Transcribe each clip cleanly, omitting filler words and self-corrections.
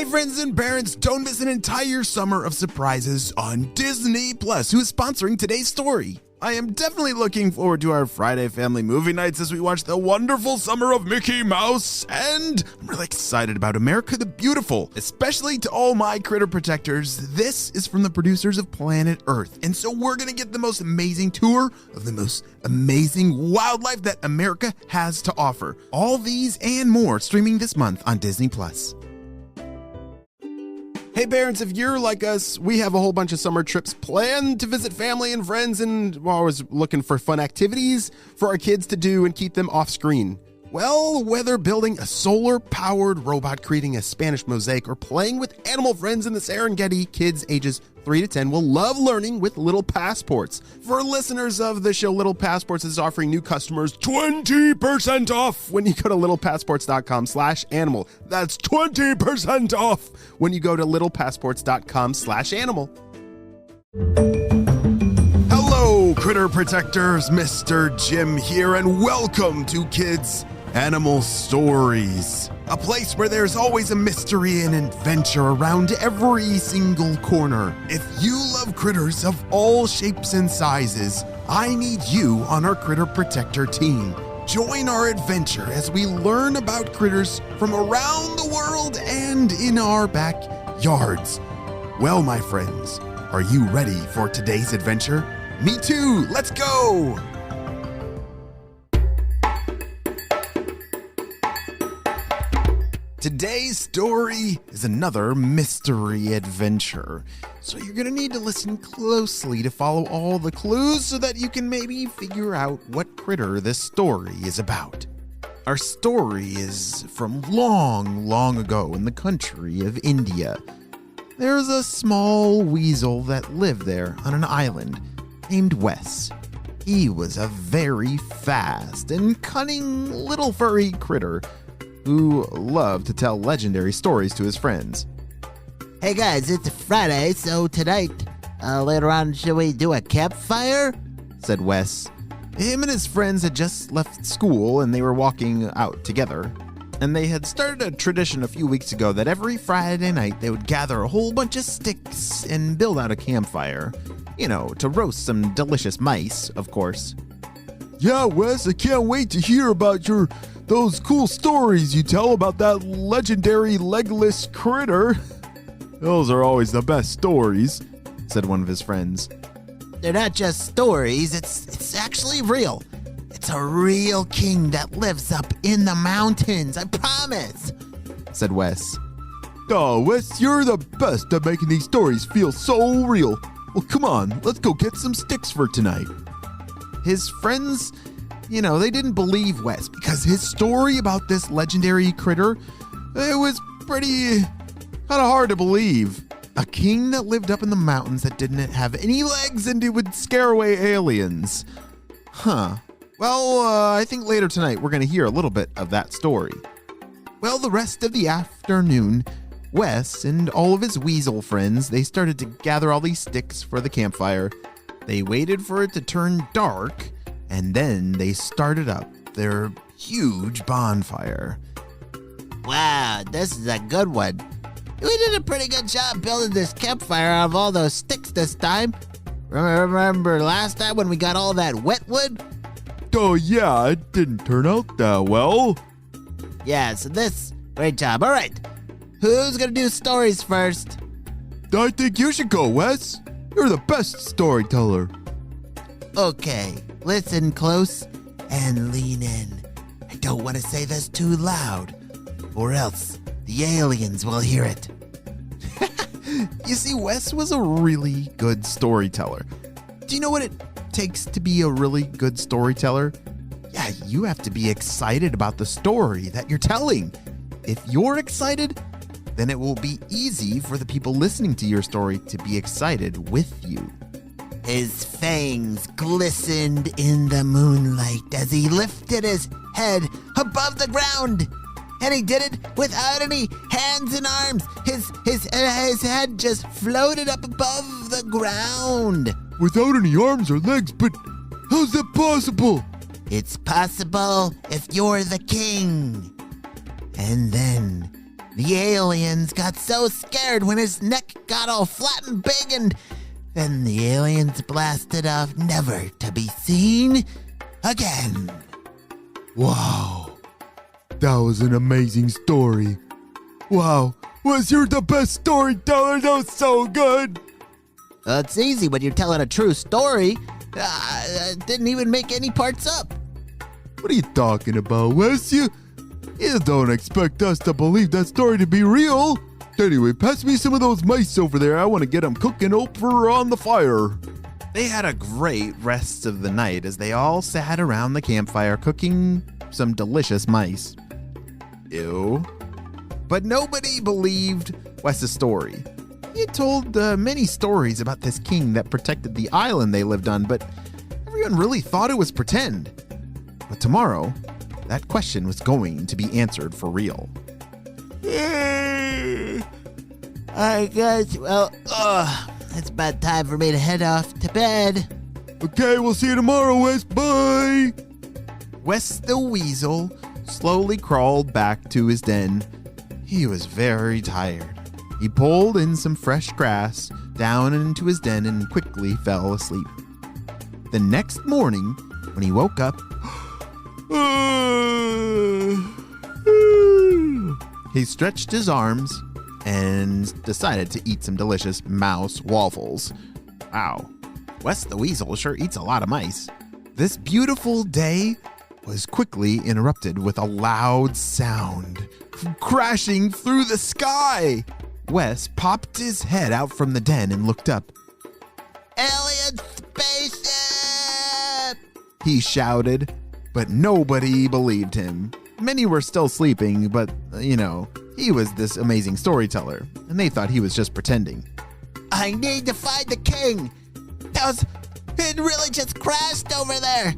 Hey friends and parents, don't miss an entire summer of surprises on Disney Plus, who is sponsoring today's story. I am definitely looking forward to our Friday family movie nights as we watch The Wonderful Summer of Mickey Mouse, and I'm really excited about America the Beautiful, especially to all my critter protectors. This is from the producers of Planet Earth, and so we're gonna get the most amazing tour of the most amazing wildlife that America has to offer. All these and more streaming this month on Disney Plus. Hey parents, if you're like us, we have a whole bunch of summer trips planned to visit family and friends, and we're always looking for fun activities for our kids to do and keep them off screen. Well, whether building a solar-powered robot, creating a Spanish mosaic, or playing with animal friends in the Serengeti, kids ages 3 to 10 will love learning with Little Passports. For listeners of the show, Little Passports is offering new customers 20% off when you go to littlepassports.com/animal. That's 20% off when you go to littlepassports.com/animal. Hello, critter protectors. Mr. Jim here, and welcome to Kids Animal Stories, a place where there's always a mystery and adventure around every single corner. If you love critters of all shapes and sizes, I need you on our Critter Protector team. Join our adventure as we learn about critters from around the world and in our backyards. Well, my friends, are you ready for today's adventure? Me too, let's go! Today's story is another mystery adventure, so you're going to need to listen closely to follow all the clues so that you can maybe figure out what critter this story is about. Our story is from long, long ago in the country of India. There's a small weasel that lived there on an island named Wes. He was a very fast and cunning little furry critter who loved to tell legendary stories to his friends. Hey guys, it's Friday, so tonight, later on, should we do a campfire? Said Wes. Him and his friends had just left school and they were walking out together. And they had started a tradition a few weeks ago that every Friday night they would gather a whole bunch of sticks and build out a campfire. You know, to roast some delicious mice, of course. Yeah, Wes, I can't wait to hear about those cool stories you tell about that legendary legless critter. Those are always the best stories, said one of his friends. They're not just stories, it's actually real. It's a real king that lives up in the mountains, I promise, said Wes. Oh, Wes, you're the best at making these stories feel so real. Well, come on, let's go get some sticks for tonight. His friends, they didn't believe Wes because his story about this legendary critter, it was pretty kind of hard to believe. A king that lived up in the mountains that didn't have any legs and it would scare away aliens. Huh. Well, I think later tonight we're going to hear a little bit of that story. Well, the rest of the afternoon, Wes and all of his weasel friends, they started to gather all these sticks for the campfire. They waited for it to turn dark, and then they started up their huge bonfire. Wow, this is a good one. We did a pretty good job building this campfire out of all those sticks this time. Remember last time when we got all that wet wood? Oh yeah, it didn't turn out that well. Yeah, so great job. All right, who's gonna do stories first? I think you should go, Wes. You're the best storyteller. Okay, listen close and lean in. I don't want to say this too loud, or else the aliens will hear it. You see, Wes was a really good storyteller. Do you know what it takes to be a really good storyteller? Yeah, you have to be excited about the story that you're telling. If you're excited, then it will be easy for the people listening to your story to be excited with you. His fangs glistened in the moonlight as he lifted his head above the ground. And he did it without any hands and arms. His head just floated up above the ground. Without any arms or legs, but how's that possible? It's possible if you're the king. And then The aliens got so scared when his neck got all flat and big, and then the aliens blasted off, never to be seen again. Wow, that was an amazing story. Wow, Wes, you're the best storyteller. That was so good. It's easy when you're telling a true story. Didn't even make any parts up. What are you talking about, Wes? You don't expect us to believe that story to be real. Anyway, pass me some of those mice over there. I want to get them cooking over on the fire. They had a great rest of the night as they all sat around the campfire cooking some delicious mice. Ew. But nobody believed Wes's story. He had told many stories about this king that protected the island they lived on, but everyone really thought it was pretend. But tomorrow, that question was going to be answered for real. I guess, it's about time for me to head off to bed. Okay, we'll see you tomorrow, Wes. Bye. Wes the Weasel slowly crawled back to his den. He was very tired. He pulled in some fresh grass down into his den and quickly fell asleep. The next morning, when he woke up, he stretched his arms and decided to eat some delicious mouse waffles. Wow, Wes the Weasel sure eats a lot of mice. This beautiful day was quickly interrupted with a loud sound crashing through the sky. Wes popped his head out from the den and looked up. Alien spaceship! He shouted, but nobody believed him. Many were still sleeping, but, he was this amazing storyteller, and they thought he was just pretending. I need to find the king. It really just crashed over there.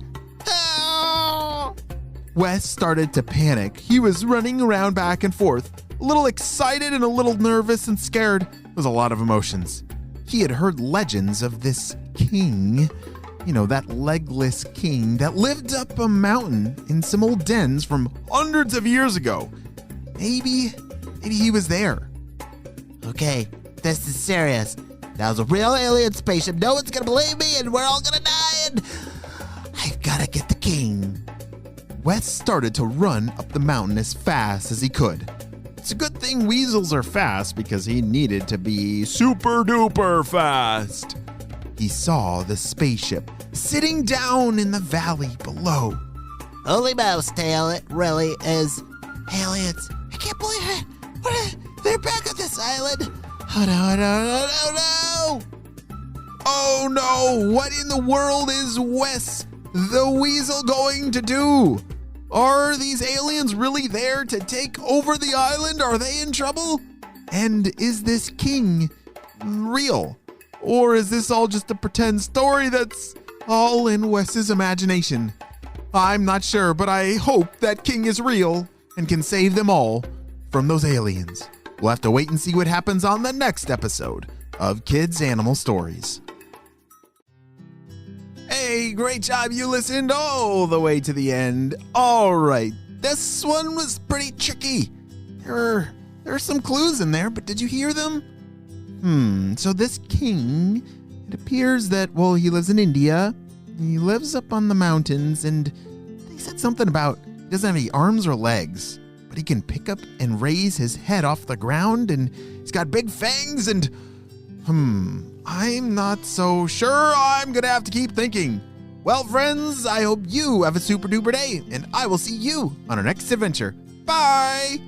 Oh! Wes started to panic. He was running around back and forth, a little excited and a little nervous and scared. It was a lot of emotions. He had heard legends of this king, that legless king that lived up a mountain in some old dens from hundreds of years ago. Maybe he was there. Okay, this is serious. That was a real alien spaceship. No one's gonna believe me, and we're all gonna die, and I've gotta get the king. Wes started to run up the mountain as fast as he could. It's a good thing weasels are fast because he needed to be super duper fast. He saw the spaceship sitting down in the valley below. Holy mouse tail, it really is. Aliens, I can't believe it. They're back on this island. Oh no. Oh no, what in the world is Wes the Weasel going to do? Are these aliens really there to take over the island? Are they in trouble? And is this king real? Or is this all just a pretend story that's all in Wes's imagination? I'm not sure, but I hope that king is real and can save them all from those aliens. We'll have to wait and see what happens on the next episode of Kids Animal Stories. Hey, great job. You listened all the way to the end. All right. This one was pretty tricky. There are some clues in there, but did you hear them? So this king, it appears that, he lives in India. He lives up on the mountains, and they said something about he doesn't have any arms or legs, but he can pick up and raise his head off the ground, and he's got big fangs, and I'm not so sure. I'm gonna have to keep thinking. Well, friends, I hope you have a super duper day, and I will see you on our next adventure. Bye!